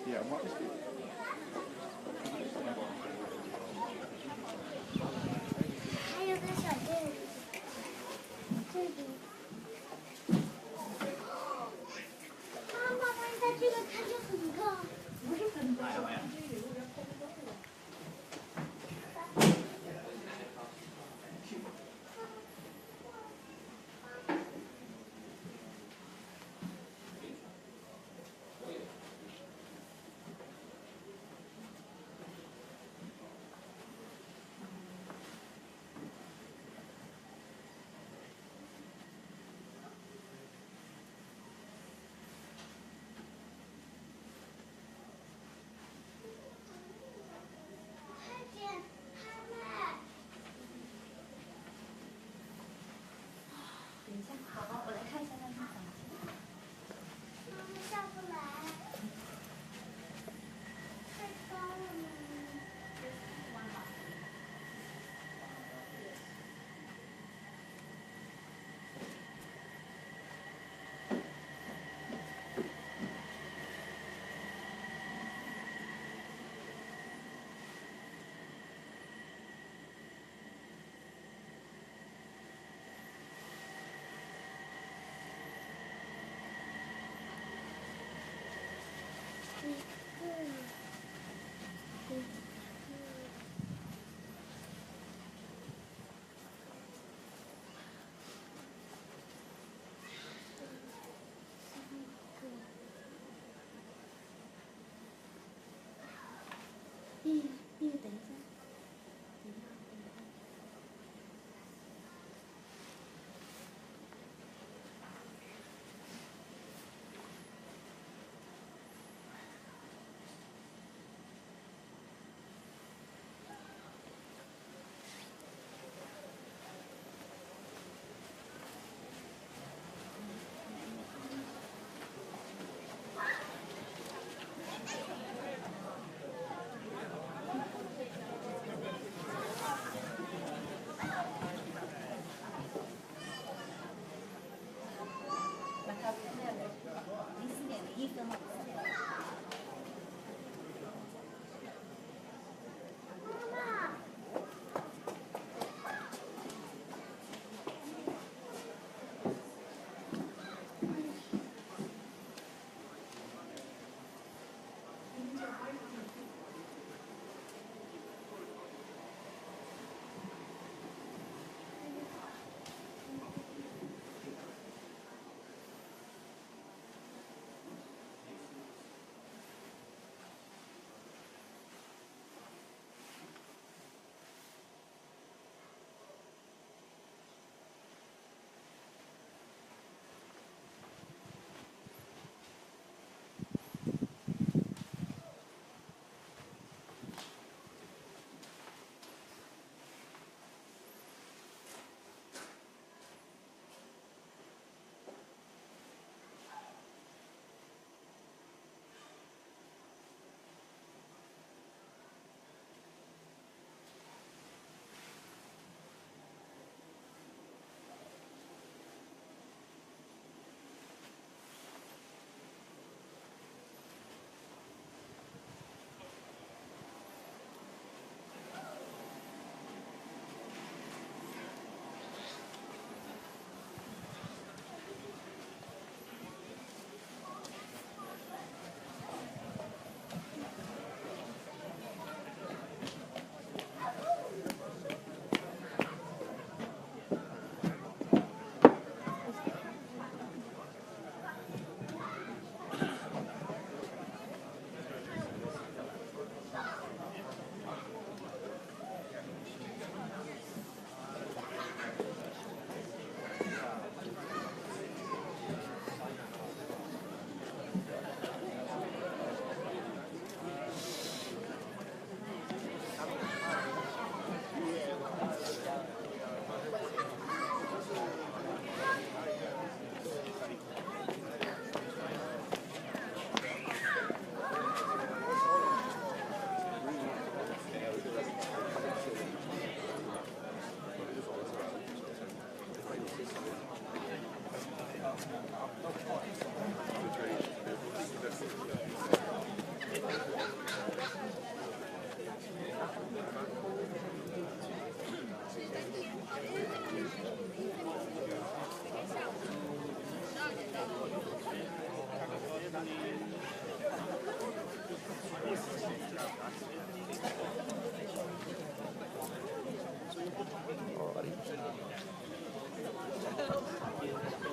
Yeah, what is it? Hay this I do.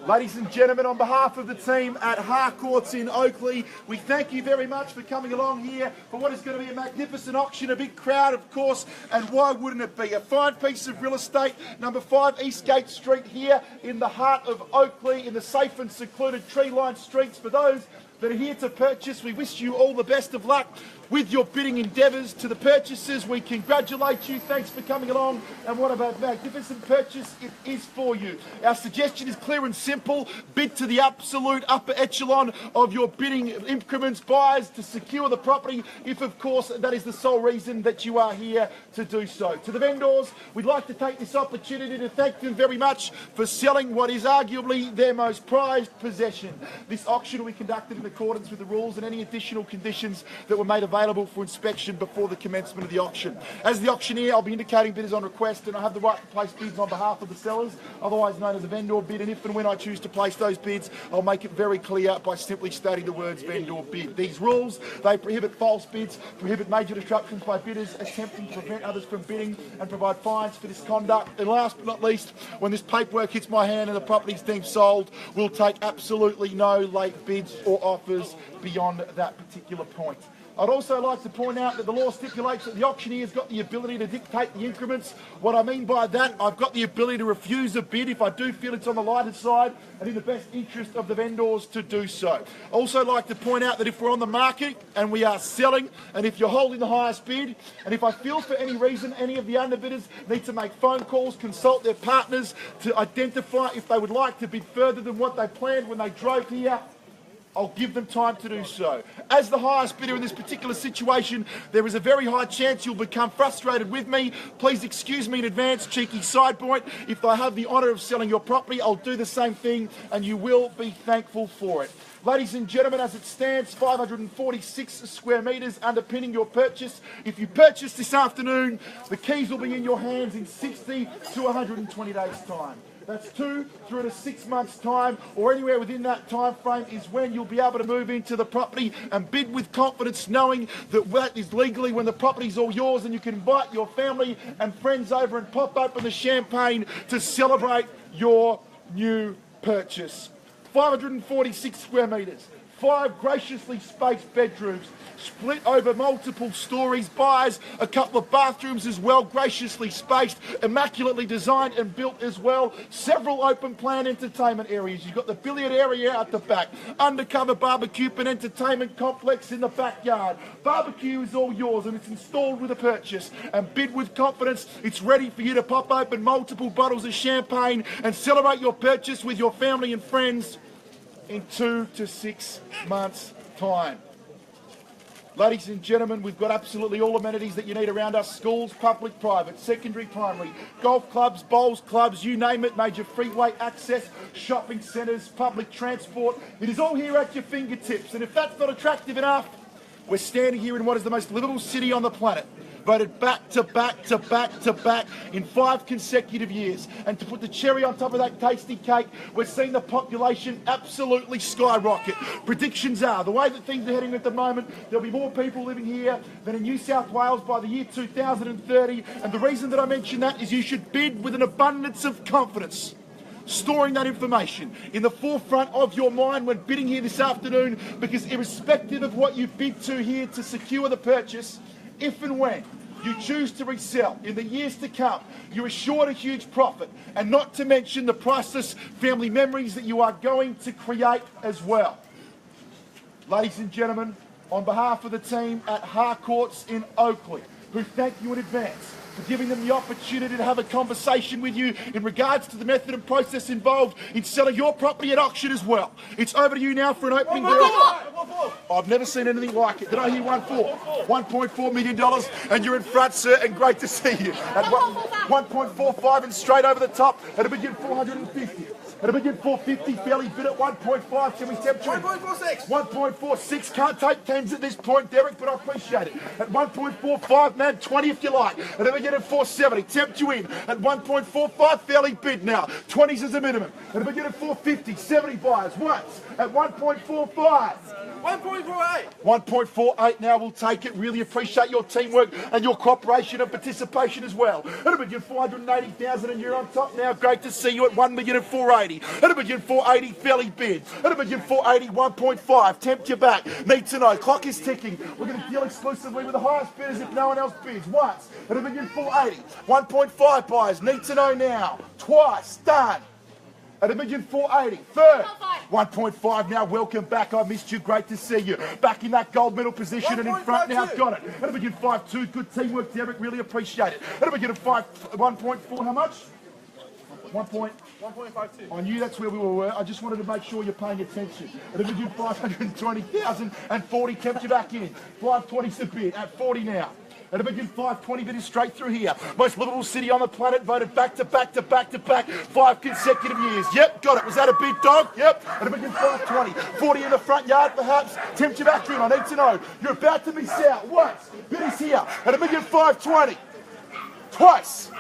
Ladies and gentlemen, on behalf of the team at Harcourts in Oakleigh, we thank you very much for coming along here for what is going to be a magnificent auction, a big crowd, of course, and why wouldn't it be? A fine piece of real estate, number 5 Eastgate Street here in the heart of Oakleigh, in the safe and secluded tree-lined streets. For those that are here to purchase, we wish you all the best of luck with your bidding endeavours. To the purchasers, we congratulate you. Thanks for coming along, and what a magnificent purchase it is for you. Our suggestion is clear and simple: bid to the absolute upper echelon of your bidding increments, buyers, to secure the property, if of course that is the sole reason that you are here to do so. To the vendors, we'd like to take this opportunity to thank them very much for selling what is arguably their most prized possession. This auction will be conducted in accordance with the rules and any additional conditions that were made available for inspection before the commencement of the auction. As the auctioneer, I'll be indicating bidders on request, and I have the right to place bids on behalf of the sellers, otherwise known as a vendor bid, and if and when I choose to place those bids, I'll make it very clear by simply stating the words vendor bid. These rules, they prohibit false bids, prohibit major disruptions by bidders attempting to prevent others from bidding, and provide fines for this conduct. And last but not least, when this paperwork hits my hand and the property is deemed sold, we'll take absolutely no late bids or offers beyond that particular point. I'd also like to point out that the law stipulates that the auctioneer's got the ability to dictate the increments. What I mean by that, I've got the ability to refuse a bid if I do feel it's on the lighter side and in the best interest of the vendors to do so. Also like to point out that if we're on the market and we are selling, and if you're holding the highest bid, and if I feel for any reason any of the underbidders need to make phone calls, consult their partners to identify if they would like to bid further than what they planned when they drove here, I'll give them time to do so. As the highest bidder in this particular situation, there is a very high chance you'll become frustrated with me. Please excuse me in advance, cheeky side point. If I have the honour of selling your property, I'll do the same thing, and you will be thankful for it. Ladies and gentlemen, as it stands, 546 square metres underpinning your purchase. If you purchase this afternoon, the keys will be in your hands in 60 to 120 days' time. That's 2 through to 6 months' time, or anywhere within that time frame is when you'll be able to move into the property and bid with confidence, knowing that that is legally when the property's all yours, and you can invite your family and friends over and pop open the champagne to celebrate your new purchase. 546 square metres, 5 graciously spaced bedrooms, split over multiple stories, buyers, a couple of bathrooms as well, graciously spaced, immaculately designed and built as well, several open plan entertainment areas. You've got the billiard area at the back, undercover barbecue and entertainment complex in the backyard. Barbecue is all yours, and it's installed with a purchase, and bid with confidence. It's ready for you to pop open multiple bottles of champagne and celebrate your purchase with your family and friends in 2 to 6 months' time. Ladies and gentlemen, we've got absolutely all amenities that you need around us: schools, public, private, secondary, primary, golf clubs, bowls clubs, you name it, major freeway access, shopping centres, public transport. It is all here at your fingertips, and if that's not attractive enough, we're standing here in what is the most livable city on the planet, voted back to back to back to back in 5 consecutive years. And to put the cherry on top of that tasty cake, we're seeing the population absolutely skyrocket. Predictions are, the way that things are heading at the moment, there'll be more people living here than in New South Wales by the year 2030. And the reason that I mention that is you should bid with an abundance of confidence, storing that information in the forefront of your mind when bidding here this afternoon, because irrespective of what you bid to here to secure the purchase, if and when you choose to resell in the years to come, you're assured a huge profit, and not to mention the priceless family memories that you are going to create as well. Ladies and gentlemen, on behalf of the team at Harcourts in Oakleigh, who thank you in advance for giving them the opportunity to have a conversation with you in regards to the method and process involved in selling your property at auction as well. It's over to you now for an opening bid. I've never seen anything like it. Did I hear $1.4 million? And you're in front, sir, and great to see you. 1.45 and straight over the top at a million 450. At a million 450, fairly bid at 1.5. Can we tempt you? 1.46. 1.46. Can't take tens at this point, Derek, but I appreciate it. At 1.45, man, 20 if you like. At a million and 470, tempt you in. At 1.45, fairly bid now. 20s is a minimum. At a million and 450, 70 buyers. Once at 1.45. 1.48. 1.48 now, we'll take it. Really appreciate your teamwork and your cooperation and participation as well. At a million 480,000 and you're on top now. Great to see you at 1 million and 480. At a million 480, fairly bid. At a million 480, 1.5. Tempt you back. Need to know. Clock is ticking. We're going to deal exclusively with the highest bidders if no one else bids. Once at a million 480. 1.5 buyers. Need to know now. Twice. Done. At a million 480. Third. 1.5 now. Welcome back. I missed you. Great to see you. Back in that gold medal position and in front now. Got it. At a million 5.2. Good teamwork, Derek. Really appreciate it. At a million 1.4. How much? 1.52. I knew that's where we were. I just wanted to make sure you're paying attention. At a million 520,000 and 40. Kept you back in. 520's the bid. At 40 now. At a million 520 bid is straight through here. Most livable city on the planet, voted back to back to back to back 5 consecutive years. Yep, got it. Was that a bid, dog? Yep. At a million 520. 40 in the front yard, perhaps. Tempt you back in. I need to know. You're about to miss out. Once. Bid is here. At a million 520. Twice.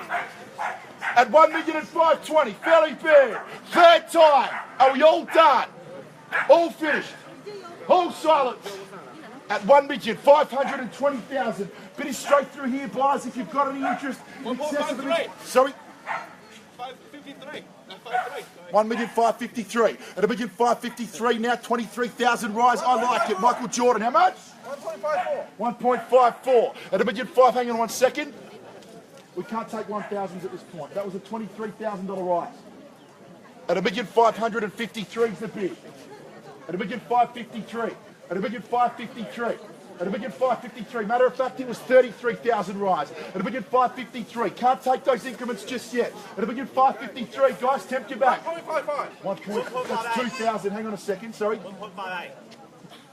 At 1 million and 520. Fairly bid. Third time. Are we all done? All finished. All silence. At 1,520,000. Bid is straight through here, buyers, if you've got any interest. 1.53. Sorry? 553. 1,553,000. At 1,553,000 now, 23,000 rise. I like it. Michael Jordan, how much? 1.54. 1.54. At 1,500,000, hang on 1 second. We can't take 1,000s at this point. That was a $23,000 rise. At 1,553,000 is the bid. At 1,553,000. At 1,553,000. At 1,553,000. Matter of fact, it was 33,000 rise. At 1,553,000. Can't take those increments just yet. At 1,553,000, guys, tempt you back. 1.55. That's 2,000. Hang on a second. Sorry. 1.58.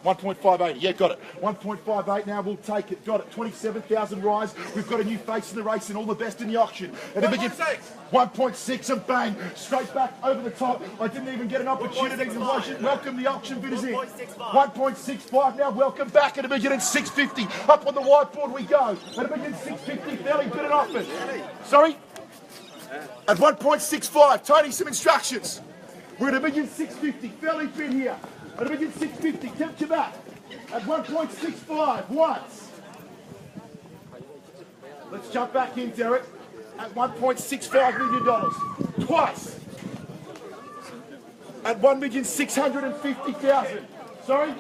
1.58, yeah, got it. 1.58 now, we'll take it. Got it. 27,000 rise. We've got a new face in the race and all the best in the auction. 1.6 and bang, straight back over the top. I didn't even get an opportunity to watch it. Welcome the auction bidders in. 1.65 now, welcome back at 1,650,000. Up on the whiteboard we go. At 1,650,000, fairly bid and offered. Sorry? At 1.65, Tony, some instructions. We're at 1,650,000, fairly bid here. At 1,650,000, tempt you back. At 1.65, once. Let's jump back in, Derek. At $1.65 million. Twice. At 1,650,000. Sorry?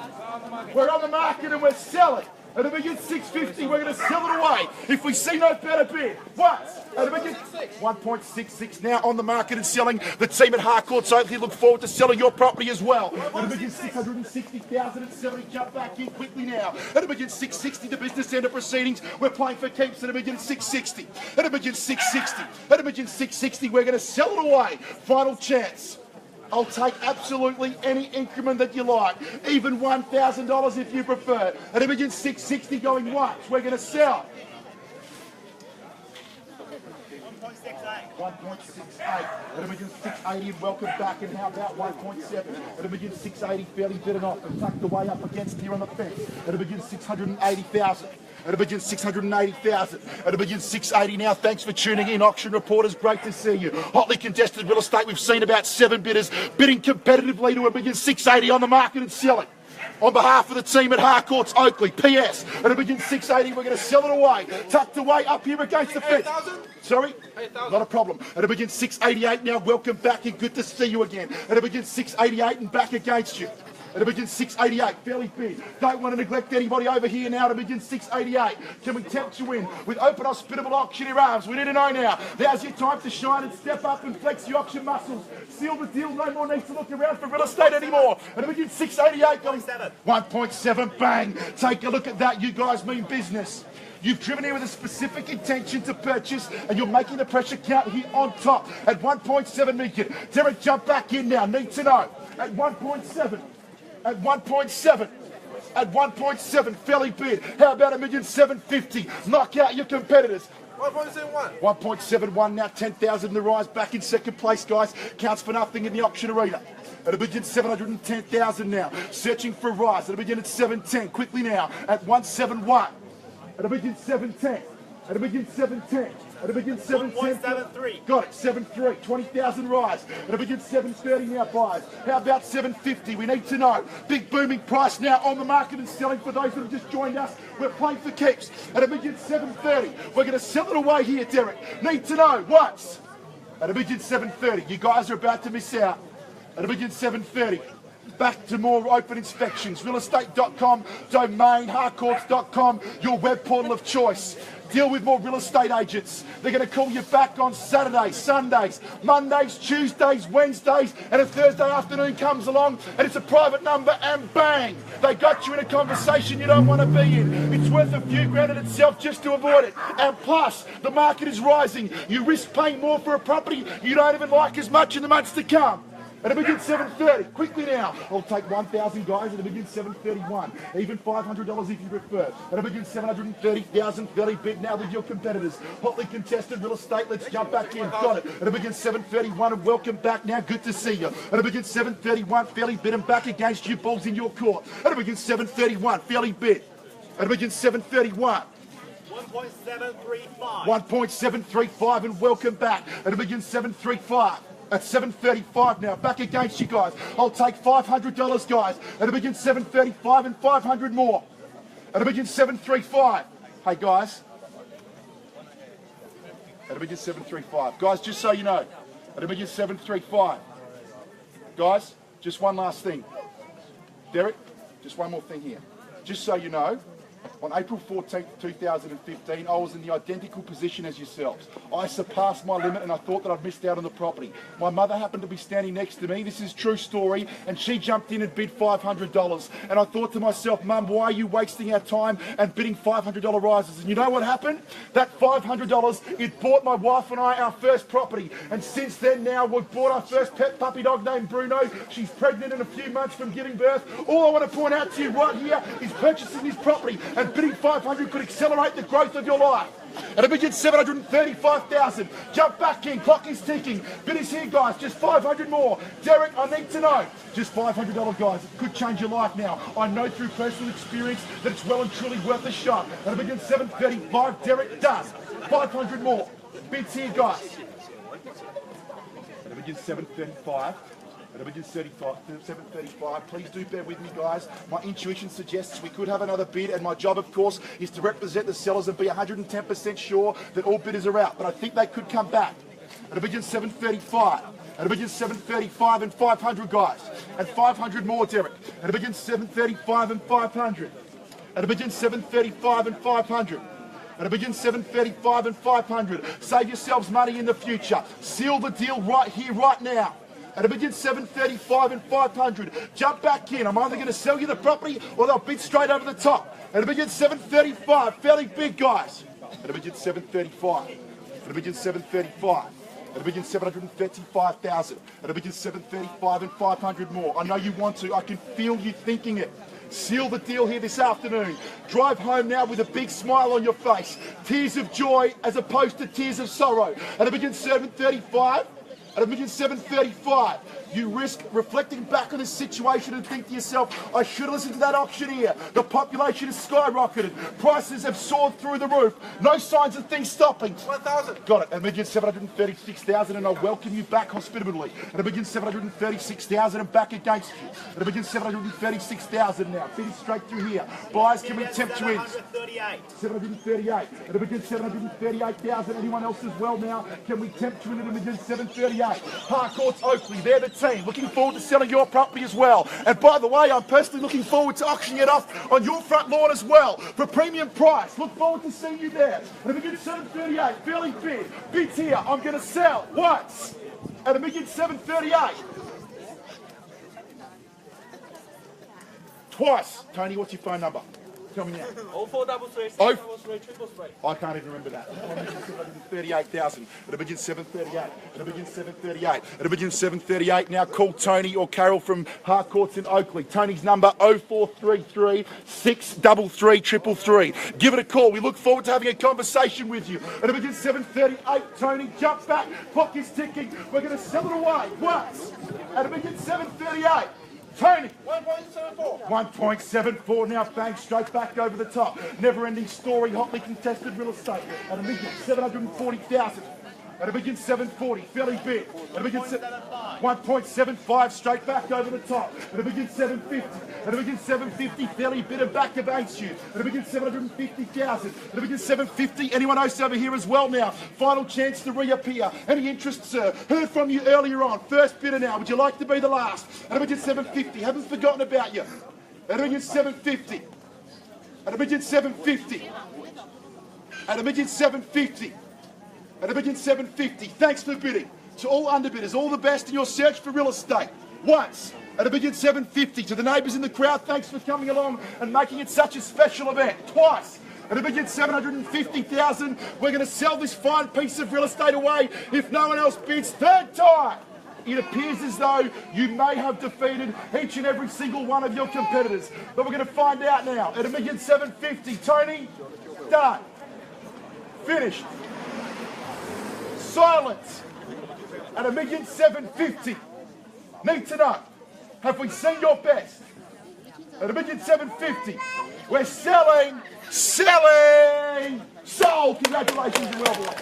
We're on the market and we're selling. At 1,650,000, we're going to sell it away. If we see no better bid. Once. At 1.66 now on the market and selling. The team at Harcourt's Oakleigh look forward to selling your property as well. At 1,660,000 and 70. Jump back in quickly now. At 1,660,000 the business centre proceedings. We're playing for keeps at 1,660,000. At 1,660,000. At 1,660,000, we're going to sell it away. Final chance. I'll take absolutely any increment that you like, even $1,000 if you prefer. At 1,660,000 going once, we're going to sell. 1.68. At 1,680,000 and welcome back. And how about 1.7? At 1,680,000 fairly bid and off and tucked away up against here on the fence. At 1,680,000. At 1,680,000. At 1,680,000 now. Thanks for tuning in, auction reporters. Great to see you. Hotly contested real estate. We've seen about 7 bidders bidding competitively to 1,680,000 on the market and selling. On behalf of the team at Harcourt's Oakleigh, PS, at 1,680,000, we're going to sell it away. Tucked away up here against the fence. 8,000? Sorry? 8,000. Not a problem. At 1,688,000 now, welcome back and good to see you again. At 1,688,000 and back against you. At 1,688,000, fairly big. Don't want to neglect anybody over here now at 1,688,000. Can we tempt you in with open hospitable auctioneer arms? We need to know now. Now's your time to shine and step up and flex your auction muscles. Seal the deal. No more need to look around for real estate anymore. At 1,688,000, going 1.7, bang. Take a look at that. You guys mean business. You've driven here with a specific intention to purchase and you're making the pressure count here on top at 1.7 million. Derek, jump back in now. Need to know. At 1.7. At 1.7. At 1.7, fairly bid. How about 1,750,000? Knock out your competitors. 1.71. 1.71 now, 10,000 in the rise, back in second place, guys. Counts for nothing in the auction arena. At a bid at 710,000 now. Searching for a rise. At a bid at 710. Quickly now at 171. At a bid at 710. At a bid at 710. At a bid at 710. 1.73. Got it, 7.3. 20,000 rise. At a bid at 7.30 now, buys. How about 7.50? We need to know. Big booming price now on the market and selling for those that have just joined us. We're playing for keeps. At a bid at 7.30. We're going to sell it away here, Derek. Need to know what's at a bid at 7.30. You guys are about to miss out. At a bid at 7.30. Back to more open inspections. Realestate.com, domain, harcourts.com, your web portal of choice. Deal with more real estate agents. They're going to call you back on Saturdays, Sundays, Mondays, Tuesdays, Wednesdays, and a Thursday afternoon comes along and it's a private number and bang, they got you in a conversation you don't want to be in. It's worth a few grand in itself just to avoid it. And plus, the market is rising. You risk paying more for a property you don't even like as much in the months to come. At a begin 7.30, quickly now. I'll take 1,000 guys at a begin 7.31. Even $500 if you prefer. At a begin 730,000, fairly bid now with your competitors. Hotly contested real estate, let's jump back in. Got it. At a begin 7.31 and welcome back now, good to see you. At a begin 7.31, fairly bid and back against you, balls in your court. At a begin 7.31, fairly bid. At a begin 7.31. 1.735. 1.735 and welcome back. At a begin 7.35. At 7.35 now, back against you guys. I'll take $500, guys. At a begin 7.35 and 500 more. At a begin 7.35. Hey, guys. At a begin 7.35. Guys, just so you know. At a begin 7.35. Guys, just one last thing. Derek, just one more thing here. Just so you know, on April 14th, 2015, I was in the identical position as yourselves. I surpassed my limit and I thought that I'd missed out on the property. My mother happened to be standing next to me. This is true story. And she jumped in and bid $500. And I thought to myself, Mum, why are you wasting our time and bidding $500 rises? And you know what happened? That $500, it bought my wife and I our first property. And since then now, we've bought our first pet puppy dog named Bruno. She's pregnant in a few months from giving birth. All I want to point out to you right here is purchasing this property and bidding 500 could accelerate the growth of your life. At a bid at 735,000. Jump back in, clock is ticking. Bid is here, guys, just 500 more. Derek, I need to know. Just $500, guys. It could change your life now. I know through personal experience that it's well and truly worth a shot. At a bid at 735, Derek does. 500 more. Bids here, guys. At a bid at 735. At a bid 735. Please do bear with me, guys. My intuition suggests we could have another bid, and my job, of course, is to represent the sellers and be 110% sure that all bidders are out. But I think they could come back. At a bid 735. At a bid 735 and 500, guys. And 500 more, Derek. At a bid 735 and 500. At a bid 735 and 500. At a begin 735 and 500. Save yourselves money in the future. Seal the deal right here, right now. At a begin 735 and 500. Jump back in. I'm either going to sell you the property or they'll bid straight over the top. At a begin 735. Fairly big, guys. At a begin 735. At a begin 735. At a begin 735,000. At a begin 735 and 500 more. I know you want to. I can feel you thinking it. Seal the deal here this afternoon. Drive home now with a big smile on your face. Tears of joy as opposed to tears of sorrow. At a begin 735. At a begin 735, you risk reflecting back on this situation and think to yourself, I should have listened to that auctioneer. The population has skyrocketed. Prices have soared through the roof. No signs of things stopping. 1,000. Got it. At a begin 736,000 and I welcome you back hospitably. At a begin 736,000 and back against you. At a begin 736,000 now. Feed it straight through here. Buyers, can we tempt you in? 738. At a begin 738,000. Anyone else as well now? Can we tempt you in at a begin 738? Harcourts, Oakleigh, they're the team. Looking forward to selling your property as well. And by the way, I'm personally looking forward to auctioning it off on your front lawn as well for a premium price. Look forward to seeing you there. At a begin 738, fairly bid. Bids here, I'm going to sell once. At a begin 738. Twice. Tony, what's your phone number? Tell me now. 04 double three, Oh. 6 double three, triple three. I can't even remember that. 738,000. At a begin 738. At a begin 738. At a begin 738. Now call Tony or Carol from Harcourts in Oakleigh. Tony's number 0433 633 333. Give it a call. We look forward to having a conversation with you. At a begin 738. Tony, jump back. Clock is ticking. We're going to sell it away. Once. At a begin 738. Tony. 1.74. 1.74 now, bang, straight back over the top. Never-ending story, hotly contested real estate. At a begin 740,000. At a begin 740, fairly big. At a begin 1.75, straight back over the top. At a begin 750. At a begin 750, fairly bit and back against you. At a begin 750,000. At a begin 750, anyone else over here as well now? Final chance to reappear. Any interest, sir? Heard from you earlier on. First bidder now. Would you like to be the last? At a begin 750, haven't forgotten about you. At a begin 750. At a begin 750. At a begin 750. At a begin 750. Thanks for bidding. To all underbidders, all the best in your search for real estate. Once. At a begin 750. To the neighbours in the crowd, thanks for coming along and making it such a special event. Twice. At a begin 750,000. We're going to sell this fine piece of real estate away if no one else bids. Third time. It appears as though you may have defeated each and every single one of your competitors. But we're going to find out now. At a begin 750. Tony, done. Finished. Silence. At a begin 750. Need to know. Have we seen your best? At a begin 750. We're selling. Sold. Congratulations and well done.